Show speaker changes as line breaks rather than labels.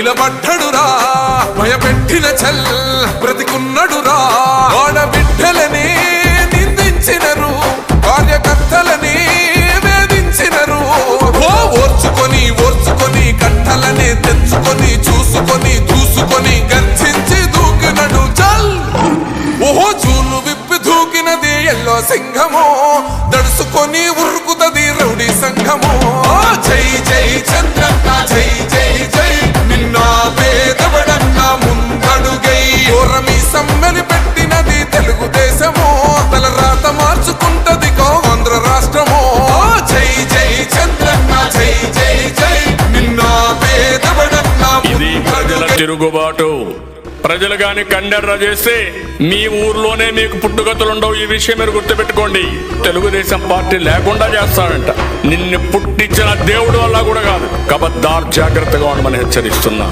నిలబడ్డడురా భయపెట్టిన చల్ బ్రతికున్నడురా ఆడబిడ్డలని నిందించినరు కార్యకర్తలని వేధించినరు ఓర్చుకొని ఓర్చుకొని కట్టలని తెచ్చుకొని చూసుకొని దూసుకొని గర్జించి దూకినడు చల్ ఓహో చూలు విప్పి దూకినది ఎల్లో సింహము దడుసుకొని ఉరుకుతది రౌడీ సంఘము జై జై చంద్రన్న జై జై జై నిన్న పేదవడన్న ముందడుగై ఓరమి సమ్మెలి పెట్టినది తెలుగుదేశము తలరాత మార్చుకుంటది ఆంధ్ర రాష్ట్రము జై జై చంద్రన్న జై జై జై నిన్న పేదవడన్న
ఇది ప్రజల తిరుగుబాటు. ప్రజలు గాని కండెర్ర చేస్తే మీ ఊర్లోనే మీకు పుట్టుగతులుండవు. ఈ విషయం మీరు గుర్తుపెట్టుకోండి. తెలుగుదేశం పార్టీ లేకుండా చేస్తాడంట. నిన్ను పుట్టించిన దేవుడు వల్ల కూడా కాదు. కబద్దార్ జాగ్రత్తగా ఉండమని హెచ్చరిస్తున్నా.